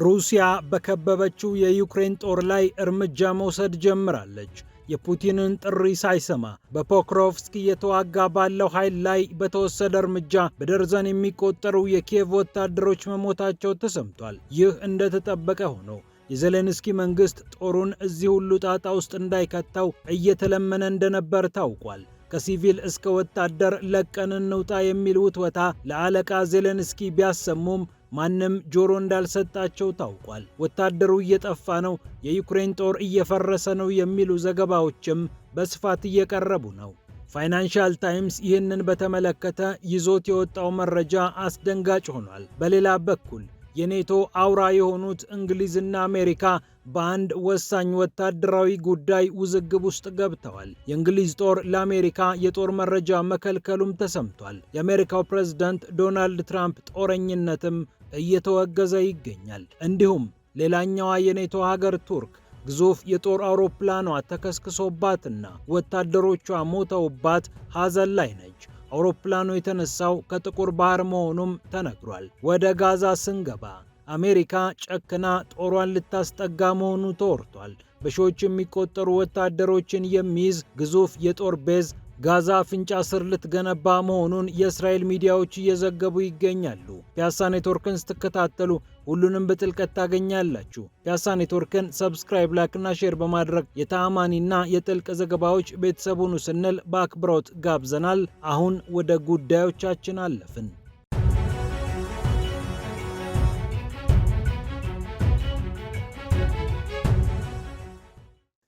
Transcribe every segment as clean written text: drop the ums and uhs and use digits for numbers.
ሩሲያ በከበበችው የዩክሬን ጦር ላይ እርምጃ መውሰድ ጀምራለች። የፑቲንን ጥሪ ሳይሰማ በፖክሮቭስክ እየተዋጋ ባለው ኃይል ላይ በተወሰደ እርምጃ በደርዘን የሚቆጠሩ የኪየቭ ወታደሮች መሞታቸው ተሰምቷል። ይህ እንደተጠበቀ ሆኖ የዜሌንስኪ መንግስት ጦሩን እዚህ ሁሉ ጣጣ ውስጥ እንዳይከተው እየተለመነ እንደነበር ታውቋል። ከሲቪል እስከ ወታደር ለቀን እንውጣ የሚል ውትወታ ለአለቃ ዜሌንስኪ ቢያሰሙም ማንም ጆሮ እንዳልሰጣቸው ታውቋል። ወታደሩ እየጠፋ ነው፣ የዩክሬን ጦር እየፈረሰ ነው የሚሉ ዘገባዎችም በስፋት እየቀረቡ ነው። ፋይናንሻል ታይምስ ይህንን በተመለከተ ይዞት የወጣው መረጃ አስደንጋጭ ሆኗል። በሌላ በኩል የኔቶ አውራ የሆኑት እንግሊዝና አሜሪካ በአንድ ወሳኝ ወታደራዊ ጉዳይ ውዝግብ ውስጥ ገብተዋል። የእንግሊዝ ጦር ለአሜሪካ የጦር መረጃ መከልከሉም ተሰምቷል። የአሜሪካው ፕሬዝዳንት ዶናልድ ትራምፕ ጦረኝነትም እየተወገዘ ይገኛል። እንዲሁም ሌላኛዋ የኔቶ ሀገር ቱርክ ግዙፍ የጦር አውሮፕላኗ ተከስክሶባትና ወታደሮቿ ሞተውባት ሐዘን ላይ ነች። አውሮፕላኑ የተነሳው ከጥቁር ባህር መሆኑም ተነግሯል። ወደ ጋዛ ስንገባ አሜሪካ ጨክና ጦሯን ልታስጠጋ መሆኑ ተወርቷል። በሺዎች የሚቆጠሩ ወታደሮችን የሚይዝ ግዙፍ የጦር ቤዝ ጋዛ አፍንጫ ስር ልትገነባ መሆኑን የእስራኤል ሚዲያዎች እየዘገቡ ይገኛሉ። ፒያሳ ኔትወርክን ስትከታተሉ ሁሉንም በጥልቀት ታገኛላችሁ። ፒያሳ ኔትወርክን ሰብስክራይብ፣ ላይክና ሼር በማድረግ የተአማኒና የጥልቅ ዘገባዎች ቤተሰቡን ስንል በአክብሮት ጋብዘናል። አሁን ወደ ጉዳዮቻችን አለፍን።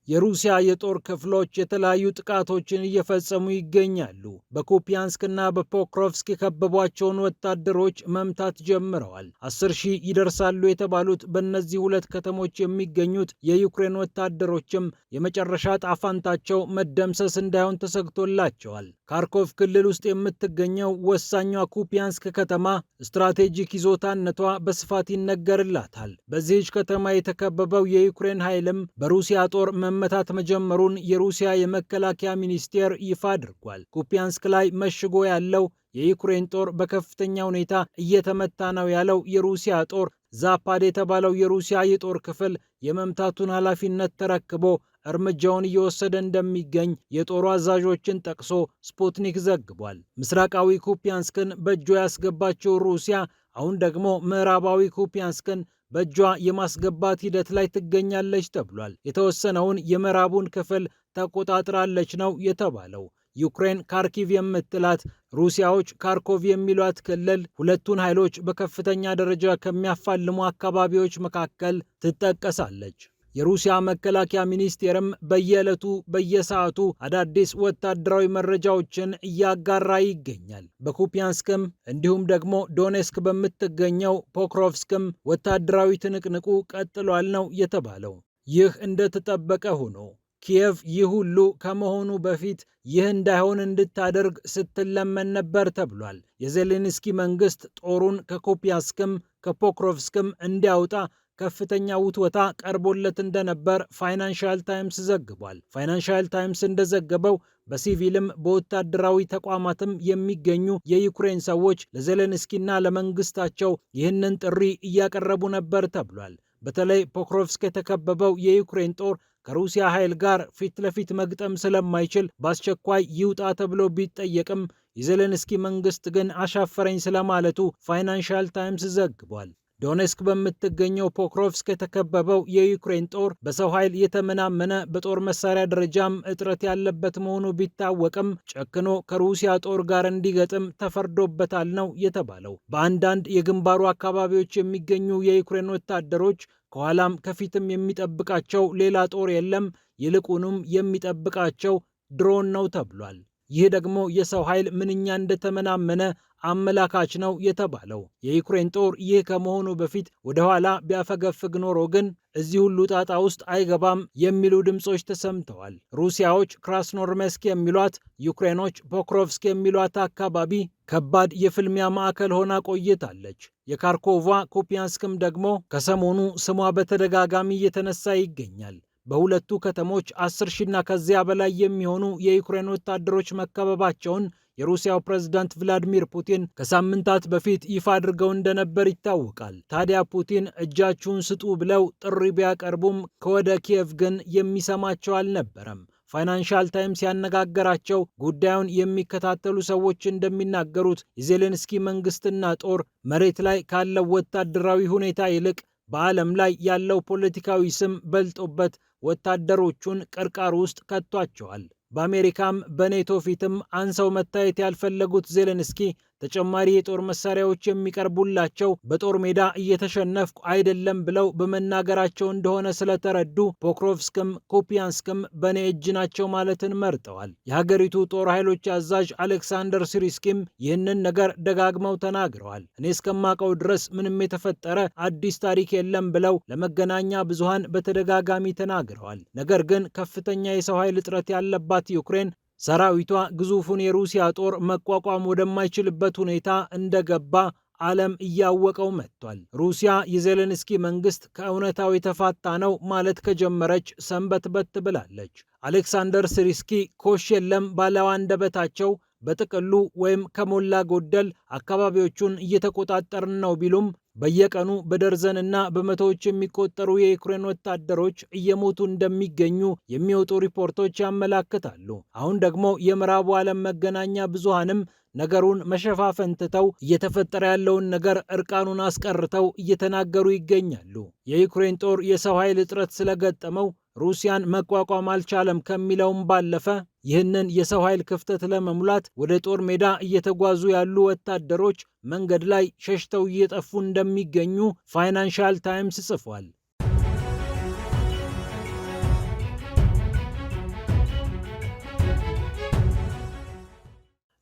የሩሲያ የጦር ክፍሎች የተለያዩ ጥቃቶችን እየፈጸሙ ይገኛሉ። በኩፒያንስክና በፖክሮቭስክ የከበቧቸውን ወታደሮች መምታት ጀምረዋል። 10,000 ይደርሳሉ የተባሉት በእነዚህ ሁለት ከተሞች የሚገኙት የዩክሬን ወታደሮችም የመጨረሻ ጣፋንታቸው መደምሰስ እንዳይሆን ተሰግቶላቸዋል። ካርኮቭ ክልል ውስጥ የምትገኘው ወሳኟ ኩፒያንስክ ከተማ ስትራቴጂክ ይዞታነቷ በስፋት ይነገርላታል። በዚህች ከተማ የተከበበው የዩክሬን ኃይልም በሩሲያ ጦር መመታት መጀመሩን የሩሲያ የመከላከያ ሚኒስቴር ይፋ አድርጓል። ኩፒያንስክ ላይ መሽጎ ያለው የዩክሬን ጦር በከፍተኛ ሁኔታ እየተመታ ነው ያለው የሩሲያ ጦር ዛፓድ የተባለው የሩሲያ የጦር ክፍል የመምታቱን ኃላፊነት ተረክቦ እርምጃውን እየወሰደ እንደሚገኝ የጦሩ አዛዦችን ጠቅሶ ስፑትኒክ ዘግቧል። ምስራቃዊ ኩፒያንስክን በእጇ ያስገባቸው ሩሲያ አሁን ደግሞ ምዕራባዊ ኩፒያንስክን በእጇ የማስገባት ሂደት ላይ ትገኛለች ተብሏል። የተወሰነውን የምዕራቡን ክፍል ተቆጣጥራለች ነው የተባለው። ዩክሬን ካርኪቭ የምትላት ሩሲያዎች ካርኮቭ የሚሏት ክልል ሁለቱን ኃይሎች በከፍተኛ ደረጃ ከሚያፋልሙ አካባቢዎች መካከል ትጠቀሳለች። የሩሲያ መከላከያ ሚኒስቴርም በየዕለቱ በየሰዓቱ አዳዲስ ወታደራዊ መረጃዎችን እያጋራ ይገኛል። በኩፒያንስክም እንዲሁም ደግሞ ዶኔስክ በምትገኘው ፖክሮቭስክም ወታደራዊ ትንቅንቁ ቀጥሏል ነው የተባለው። ይህ እንደተጠበቀ ሆኖ ኪየቭ ይህ ሁሉ ከመሆኑ በፊት ይህ እንዳይሆን እንድታደርግ ስትለመን ነበር ተብሏል። የዜሌንስኪ መንግስት ጦሩን ከኩፒያንስክም ከፖክሮቭስክም እንዲያወጣ ከፍተኛ ውትወታ ቀርቦለት እንደነበር ፋይናንሻል ታይምስ ዘግቧል። ፋይናንሻል ታይምስ እንደዘገበው በሲቪልም በወታደራዊ ተቋማትም የሚገኙ የዩክሬን ሰዎች ለዜሌንስኪና ለመንግስታቸው ይህንን ጥሪ እያቀረቡ ነበር ተብሏል። በተለይ ፖክሮቭስክ የተከበበው የዩክሬን ጦር ከሩሲያ ኃይል ጋር ፊት ለፊት መግጠም ስለማይችል በአስቸኳይ ይውጣ ተብሎ ቢጠየቅም የዜሌንስኪ መንግስት ግን አሻፈረኝ ስለማለቱ ፋይናንሻል ታይምስ ዘግቧል። ዶኔስክ በምትገኘው ፖክሮቭስክ የተከበበው የዩክሬን ጦር በሰው ኃይል የተመናመነ በጦር መሳሪያ ደረጃም እጥረት ያለበት መሆኑ ቢታወቅም ጨክኖ ከሩሲያ ጦር ጋር እንዲገጥም ተፈርዶበታል ነው የተባለው። በአንዳንድ የግንባሩ አካባቢዎች የሚገኙ የዩክሬን ወታደሮች ከኋላም ከፊትም የሚጠብቃቸው ሌላ ጦር የለም፣ ይልቁንም የሚጠብቃቸው ድሮን ነው ተብሏል። ይህ ደግሞ የሰው ኃይል ምንኛ እንደተመናመነ አመላካች ነው የተባለው። የዩክሬን ጦር ይህ ከመሆኑ በፊት ወደ ኋላ ቢያፈገፍግ ኖሮ ግን እዚህ ሁሉ ጣጣ ውስጥ አይገባም የሚሉ ድምጾች ተሰምተዋል። ሩሲያዎች ክራስኖርሜስክ የሚሏት፣ ዩክሬኖች ፖክሮቭስክ የሚሏት አካባቢ ከባድ የፍልሚያ ማዕከል ሆና ቆይታለች። የካርኮቫ ኩፒያንስክም ደግሞ ከሰሞኑ ስሟ በተደጋጋሚ እየተነሳ ይገኛል። በሁለቱ ከተሞች 10,000ና ከዚያ በላይ የሚሆኑ የዩክሬን ወታደሮች መከበባቸውን የሩሲያው ፕሬዝዳንት ቭላዲሚር ፑቲን ከሳምንታት በፊት ይፋ አድርገው እንደነበር ይታወቃል። ታዲያ ፑቲን እጃችሁን ስጡ ብለው ጥሪ ቢያቀርቡም ከወደ ኪየቭ ግን የሚሰማቸው አልነበረም። ፋይናንሻል ታይምስ ያነጋገራቸው ጉዳዩን የሚከታተሉ ሰዎች እንደሚናገሩት የዜሌንስኪ መንግስትና ጦር መሬት ላይ ካለው ወታደራዊ ሁኔታ ይልቅ በዓለም ላይ ያለው ፖለቲካዊ ስም በልጦበት ወታደሮቹን ቅርቃር ውስጥ ከቷቸዋል። በአሜሪካም በኔቶ ፊትም አንሰው መታየት ያልፈለጉት ዜሌንስኪ ተጨማሪ የጦር መሳሪያዎች የሚቀርቡላቸው በጦር ሜዳ እየተሸነፍኩ አይደለም ብለው በመናገራቸው እንደሆነ ስለተረዱ ፖክሮቭስክም ኩፒያንስክም በኔ እጅ ናቸው ማለትን መርጠዋል። የሀገሪቱ ጦር ኃይሎች አዛዥ አሌክሳንደር ሲሪስኪም ይህንን ነገር ደጋግመው ተናግረዋል። እኔ እስከማውቀው ድረስ ምንም የተፈጠረ አዲስ ታሪክ የለም ብለው ለመገናኛ ብዙሃን በተደጋጋሚ ተናግረዋል። ነገር ግን ከፍተኛ የሰው ኃይል እጥረት ያለባት ዩክሬን ሰራዊቷ ግዙፉን የሩሲያ ጦር መቋቋም ወደማይችልበት ሁኔታ እንደገባ ዓለም እያወቀው መጥቷል። ሩሲያ የዜሌንስኪ መንግስት ከእውነታው የተፋታ ነው ማለት ከጀመረች ሰንበትበት ብላለች። አሌክሳንደር ሲሪስኪ ኮሽ የለም ባለው አንደበታቸው በጥቅሉ ወይም ከሞላ ጎደል አካባቢዎቹን እየተቆጣጠርን ነው ቢሉም በየቀኑ በደርዘንና በመቶዎች የሚቆጠሩ የዩክሬን ወታደሮች እየሞቱ እንደሚገኙ የሚወጡ ሪፖርቶች ያመላክታሉ። አሁን ደግሞ የምዕራቡ ዓለም መገናኛ ብዙሃንም ነገሩን መሸፋፈን ትተው እየተፈጠረ ያለውን ነገር እርቃኑን አስቀርተው እየተናገሩ ይገኛሉ። የዩክሬን ጦር የሰው ኃይል እጥረት ስለገጠመው ሩሲያን መቋቋም አልቻለም ከሚለውም ባለፈ ይህንን የሰው ኃይል ክፍተት ለመሙላት ወደ ጦር ሜዳ እየተጓዙ ያሉ ወታደሮች መንገድ ላይ ሸሽተው እየጠፉ እንደሚገኙ ፋይናንሻል ታይምስ ጽፏል።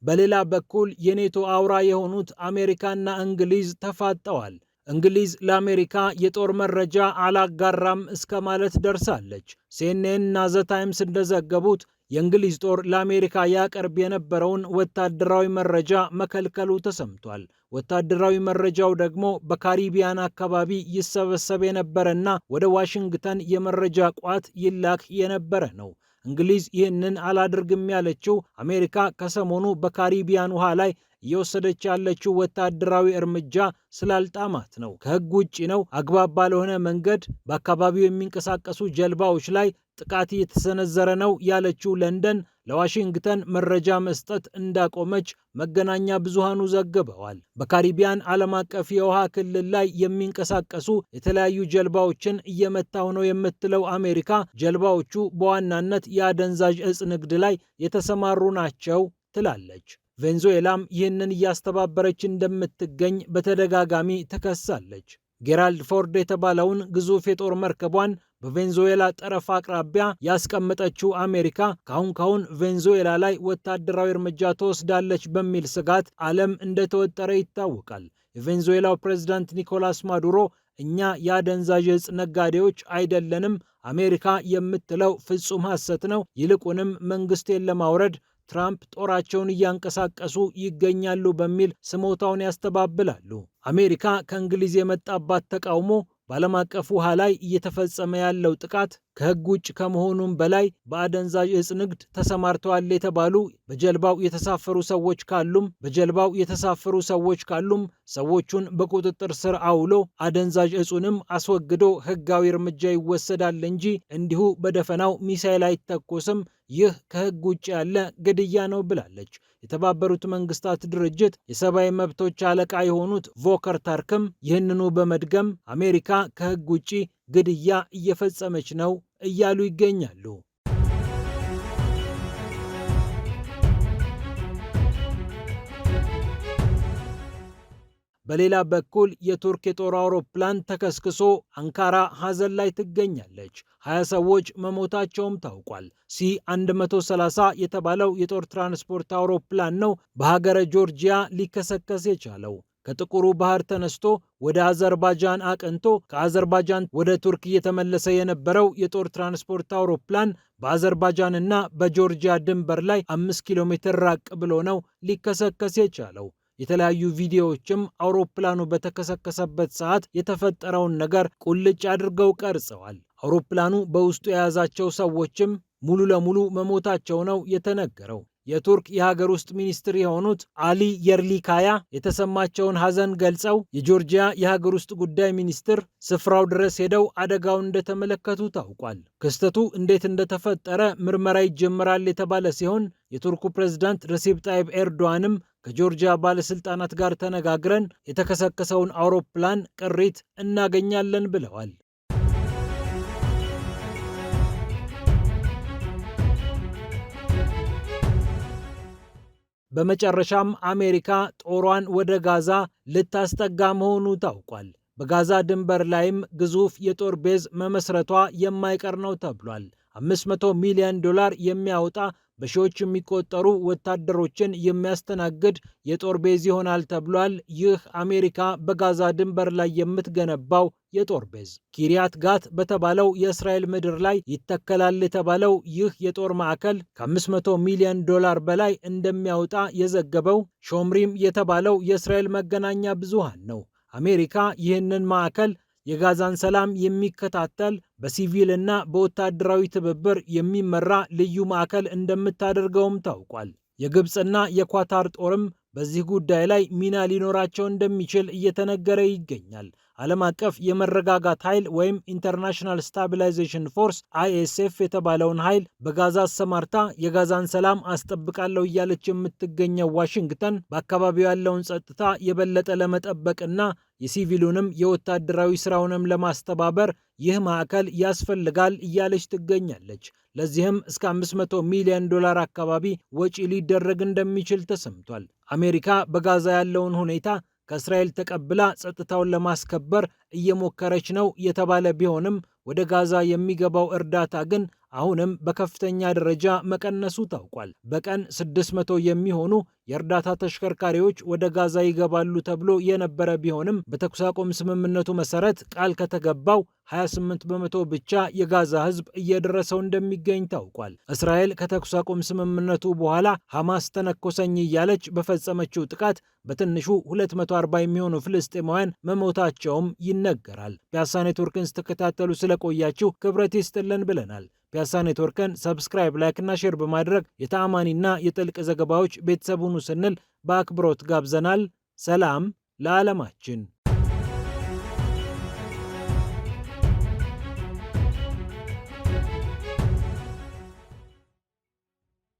በሌላ በኩል የኔቶ አውራ የሆኑት አሜሪካና እንግሊዝ ተፋጠዋል። እንግሊዝ ለአሜሪካ የጦር መረጃ አላጋራም እስከ ማለት ደርሳለች። ሲኤንኤን እና ዘ ታይምስ እንደዘገቡት የእንግሊዝ ጦር ለአሜሪካ ያቀርብ የነበረውን ወታደራዊ መረጃ መከልከሉ ተሰምቷል። ወታደራዊ መረጃው ደግሞ በካሪቢያን አካባቢ ይሰበሰብ የነበረና ወደ ዋሽንግተን የመረጃ ቋት ይላክ የነበረ ነው። እንግሊዝ ይህንን አላድርግም ያለችው አሜሪካ ከሰሞኑ በካሪቢያን ውሃ ላይ እየወሰደች ያለችው ወታደራዊ እርምጃ ስላልጣማት ነው። ከሕግ ውጭ ነው፣ አግባብ ባልሆነ መንገድ በአካባቢው የሚንቀሳቀሱ ጀልባዎች ላይ ጥቃት እየተሰነዘረ ነው ያለችው ለንደን ለዋሽንግተን መረጃ መስጠት እንዳቆመች መገናኛ ብዙሃኑ ዘግበዋል። በካሪቢያን ዓለም አቀፍ የውሃ ክልል ላይ የሚንቀሳቀሱ የተለያዩ ጀልባዎችን እየመታው ነው የምትለው አሜሪካ ጀልባዎቹ በዋናነት የአደንዛዥ እጽ ንግድ ላይ የተሰማሩ ናቸው ትላለች። ቬንዙዌላም ይህንን እያስተባበረች እንደምትገኝ በተደጋጋሚ ተከሳለች። ጌራልድ ፎርድ የተባለውን ግዙፍ የጦር መርከቧን በቬንዙዌላ ጠረፍ አቅራቢያ ያስቀመጠችው አሜሪካ ካሁን ቬንዙዌላ ላይ ወታደራዊ እርምጃ ትወስዳለች በሚል ስጋት ዓለም እንደተወጠረ ይታወቃል። የቬንዙዌላው ፕሬዝዳንት ኒኮላስ ማዱሮ እኛ የአደንዛዥ እጽ ነጋዴዎች አይደለንም፣ አሜሪካ የምትለው ፍጹም ሐሰት ነው፣ ይልቁንም መንግስቴን ለማውረድ ትራምፕ ጦራቸውን እያንቀሳቀሱ ይገኛሉ በሚል ስሞታውን ያስተባብላሉ። አሜሪካ ከእንግሊዝ የመጣባት ተቃውሞ በዓለም አቀፍ ውሃ ላይ እየተፈጸመ ያለው ጥቃት ከሕግ ውጭ ከመሆኑም በላይ በአደንዛዥ እጽ ንግድ ተሰማርተዋል የተባሉ በጀልባው የተሳፈሩ ሰዎች ካሉም ሰዎቹን በቁጥጥር ስር አውሎ አደንዛዥ እጹንም አስወግዶ ሕጋዊ እርምጃ ይወሰዳል እንጂ እንዲሁ በደፈናው ሚሳኤል አይተኮስም። ይህ ከሕግ ውጭ ያለ ግድያ ነው ብላለች። የተባበሩት መንግስታት ድርጅት የሰብአዊ መብቶች አለቃ የሆኑት ቮከር ታርክም ይህንኑ በመድገም አሜሪካ ከሕግ ውጭ ግድያ እየፈጸመች ነው እያሉ ይገኛሉ። በሌላ በኩል የቱርክ የጦር አውሮፕላን ተከስክሶ አንካራ ሐዘን ላይ ትገኛለች። 20 ሰዎች መሞታቸውም ታውቋል። ሲ-130 የተባለው የጦር ትራንስፖርት አውሮፕላን ነው በሀገረ ጆርጂያ ሊከሰከስ የቻለው። ከጥቁሩ ባህር ተነስቶ ወደ አዘርባጃን አቅንቶ ከአዘርባጃን ወደ ቱርክ እየተመለሰ የነበረው የጦር ትራንስፖርት አውሮፕላን በአዘርባጃንና በጆርጂያ ድንበር ላይ 5 ኪሎ ሜትር ራቅ ብሎ ነው ሊከሰከስ የቻለው። የተለያዩ ቪዲዮዎችም አውሮፕላኑ በተከሰከሰበት ሰዓት የተፈጠረውን ነገር ቁልጭ አድርገው ቀርጸዋል። አውሮፕላኑ በውስጡ የያዛቸው ሰዎችም ሙሉ ለሙሉ መሞታቸው ነው የተነገረው። የቱርክ የሀገር ውስጥ ሚኒስትር የሆኑት አሊ የርሊካያ የተሰማቸውን ሐዘን ገልጸው የጆርጂያ የሀገር ውስጥ ጉዳይ ሚኒስትር ስፍራው ድረስ ሄደው አደጋውን እንደተመለከቱ ታውቋል። ክስተቱ እንዴት እንደተፈጠረ ምርመራ ይጀምራል የተባለ ሲሆን የቱርኩ ፕሬዝዳንት ረሲፕ ጣይብ ኤርዶዋንም ከጆርጂያ ባለስልጣናት ጋር ተነጋግረን የተከሰከሰውን አውሮፕላን ቅሪት እናገኛለን ብለዋል። በመጨረሻም አሜሪካ ጦሯን ወደ ጋዛ ልታስጠጋ መሆኑ ታውቋል። በጋዛ ድንበር ላይም ግዙፍ የጦር ቤዝ መመስረቷ የማይቀር ነው ተብሏል። $500 ሚሊዮን የሚያወጣ በሺዎች የሚቆጠሩ ወታደሮችን የሚያስተናግድ የጦር ቤዝ ይሆናል ተብሏል። ይህ አሜሪካ በጋዛ ድንበር ላይ የምትገነባው የጦር ቤዝ ኪሪያት ጋት በተባለው የእስራኤል ምድር ላይ ይተከላል የተባለው ይህ የጦር ማዕከል ከ$500 ሚሊዮን በላይ እንደሚያወጣ የዘገበው ሾምሪም የተባለው የእስራኤል መገናኛ ብዙሃን ነው። አሜሪካ ይህንን ማዕከል የጋዛን ሰላም የሚከታተል በሲቪል እና በወታደራዊ ትብብር የሚመራ ልዩ ማዕከል እንደምታደርገውም ታውቋል። የግብፅና የኳታር ጦርም በዚህ ጉዳይ ላይ ሚና ሊኖራቸው እንደሚችል እየተነገረ ይገኛል። ዓለም አቀፍ የመረጋጋት ኃይል ወይም ኢንተርናሽናል ስታቢላይዜሽን ፎርስ ISF የተባለውን ኃይል በጋዛ አሰማርታ የጋዛን ሰላም አስጠብቃለሁ እያለች የምትገኘው ዋሽንግተን በአካባቢው ያለውን ጸጥታ የበለጠ ለመጠበቅና የሲቪሉንም የወታደራዊ ስራውንም ለማስተባበር ይህ ማዕከል ያስፈልጋል እያለች ትገኛለች። ለዚህም እስከ $500 ሚሊዮን አካባቢ ወጪ ሊደረግ እንደሚችል ተሰምቷል። አሜሪካ በጋዛ ያለውን ሁኔታ ከእስራኤል ተቀብላ ጸጥታውን ለማስከበር እየሞከረች ነው የተባለ ቢሆንም ወደ ጋዛ የሚገባው እርዳታ ግን አሁንም በከፍተኛ ደረጃ መቀነሱ ታውቋል። በቀን 600 የሚሆኑ የእርዳታ ተሽከርካሪዎች ወደ ጋዛ ይገባሉ ተብሎ የነበረ ቢሆንም በተኩስ አቁም ስምምነቱ መሰረት ቃል ከተገባው 28% ብቻ የጋዛ ሕዝብ እየደረሰው እንደሚገኝ ታውቋል። እስራኤል ከተኩስ አቁም ስምምነቱ በኋላ ሐማስ ተነኮሰኝ እያለች በፈጸመችው ጥቃት በትንሹ 240 የሚሆኑ ፍልስጤማውያን መሞታቸውም ይነገራል። ፒያሳ ኔትወርክን ስትከታተሉ ስለቆያችሁ ክብረት ይስጥልን ብለናል። ፒያሳ ኔትወርክን ሰብስክራይብ፣ ላይክ እና ሼር በማድረግ የተአማኒና የጥልቅ ዘገባዎች ቤተሰብ ሁኑ ስንል በአክብሮት ጋብዘናል። ሰላም ለዓለማችን።